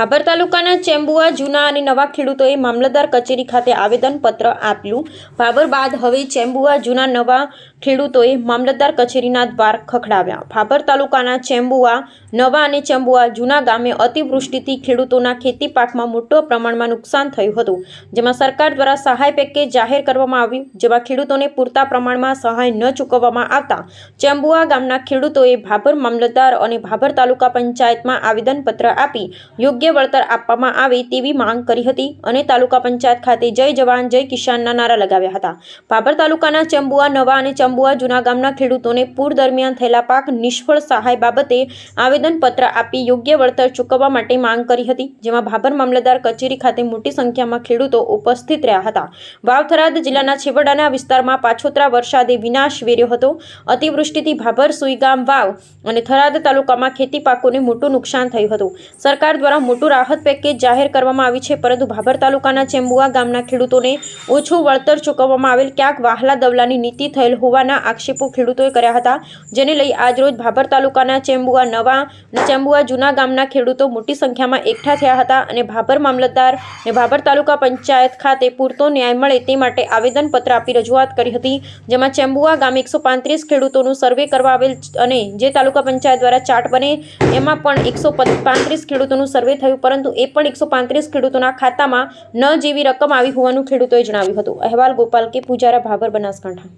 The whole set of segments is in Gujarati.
ભાભર તાલુકાના ચેમ્બુઆ જૂના અને નવા ખેડૂતોએ મામલતદાર કચેરી ખાતે આવેદનપત્ર આપ્યું। ભાભર બાદ હવે ચેમ્બુઆ જૂના નવા ખેડૂતોએ મામલતદાર કચેરીના દ્વાર ખખડાવ્યા। ભાભર તાલુકાના ચેમ્બુઆ નવા અને ચેમ્બુઆ જૂના ગામે અતિવૃષ્ટિથી ખેડૂતોના ખેતી પાકમાં મોટા પ્રમાણમાં નુકસાન થયું હતું, જેમાં સરકાર દ્વારા સહાય પેકેજ જાહેર કરવામાં આવ્યું, જેમાં ખેડૂતોને પૂરતા પ્રમાણમાં સહાય ન ચૂકવવામાં આવતા ચેમ્બુઆ ગામના ખેડૂતોએ ભાભર મામલતદાર અને ભાભર તાલુકા પંચાયતમાં આવેદનપત્ર આપી યોગ્ય વળતર આપવામાં આવે તેવી માંગ કરી હતી અને તાલુકા પંચાયત ખાતે જય જવાન જય કિસાનના નારા લગાવ્યા હતા। ભાભર તાલુકાના ચેમ્બુઆ નવા અને ચેમ્બુઆ જૂના ગામના ખેડૂતોને પૂર દરમિયાન થયેલા પાક નિષ્ફળ સહાય બાબતે આવેદનપત્ર આપી યોગ્ય વળતર ચૂકવવા માટે માંગ કરી હતી, જેમાં ભાભર મામલતદાર કચેરી ખાતે મોટી સંખ્યામાં ખેડૂતો ઉપસ્થિત રહ્યા હતા। વાવ-થરાદ જિલ્લાના છેવાડાના વિસ્તારમાં પાછોતરા વરસાદે વિનાશ વેર્યો હતો। અતિવૃષ્ટિથી ભાભર સુઈગામ વાવ અને થરાદ તાલુકામાં ખેતી પાકોને મોટું નુકસાન થયું હતું। સરકાર દ્વારા મોટું રાહત પેકેજ જાહેર કરવામાં આવ્યું છે, પરંતુ ભાભર તાલુકાના ચેમ્બુઆ ગામના ખેડૂતોને ઓછું વળતર ચૂકવવામાં આવેલ ક્યાંક વાહલા દવલાની નીતિ થયેલ હોવાના આક્ષેપો ખેડૂતોએ કર્યા હતા, જેને લઈ આજરોજ ભાભર તાલુકાના ચેમ્બુઆ નવા અને ચેમ્બુઆ જૂના ગામના ખેડૂતો મોટી સંખ્યામાં એકઠા થયા હતા અને ભાભર મામલતદાર અને ભાભર તાલુકા પંચાયત ખાતે પૂરતો ન્યાય મળે તે માટે આવેદનપત્ર આપી રજૂઆત કરી હતી, જેમાં ચેમ્બુઆ ગામે 135 ખેડૂતોનું સર્વે કરવા આવેલ અને જે તાલુકા પંચાયત દ્વારા ચાર્ટ બને એમાં પણ 135 ખેડૂતોનું સર્વે થયું, પરંતુ એ પણ 135 ખેડૂતોના ખાતામાં ન જેવી રકમ આવી હોવાનું ખેડૂતોએ જણાવ્યું હતું। અહેવાલ ગોપાલ કે પૂજારા, ભાભર, બનાસકાંઠા।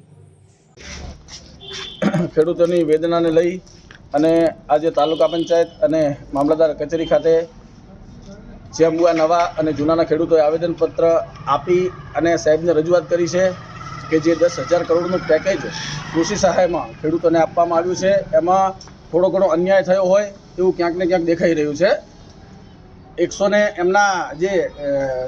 ખેડૂતોની વેદનાને લઈ અને આજે તાલુકા પંચાયત અને મામલતદાર કચેરી ખાતે ચેમ્બુઆ નવા અને જૂનાના ખેડૂતોએ આવેદનપત્ર આપી અને સાહેબને રજૂઆત કરી છે કે જે 10,000 કરોડનું પેકેજ કૃષિ સહાયમાં ખેડૂતોને આપવામાં આવ્યું છે, એમાં થોડો ઘણો અન્યાય થયો હોય એવું ક્યાંક ને ક્યાંક દેખાઈ રહ્યું છે। એમના જે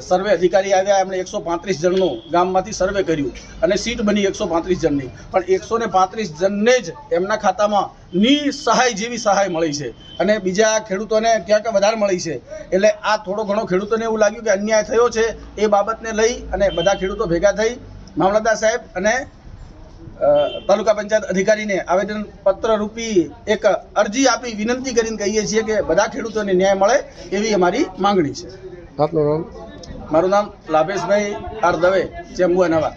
સર્વે અધિકારી આવ્યા એમણે 135 જણનું ગામમાંથી સર્વે કર્યું અને સીટ બની 135 જણની, પણ 135 જણને જ એમના ખાતામાં નિસહાય જેવી સહાય મળી છે અને બીજા ખેડૂતોને ક્યાંક વધારે મળી છે। એટલે આ થોડો ઘણો ખેડૂતોને એવું લાગ્યું કે અન્યાય થયો છે, એ બાબતને લઈ અને બધા ખેડૂતો ભેગા થઈ મામલતદાર સાહેબ અને તાલુકા પંચાયત અધિકારીને આવેદનપત્ર રૂપી એક અરજી આપી વિનંતી કરીને કહીએ છીએ કે બધા ખેડૂતોને ન્યાય મળે એવી અમારી માંગણી છે। આપનું નામ? મારું નામ લાભેશભાઈ આર દવે, ચેમ્બુઆ નવા।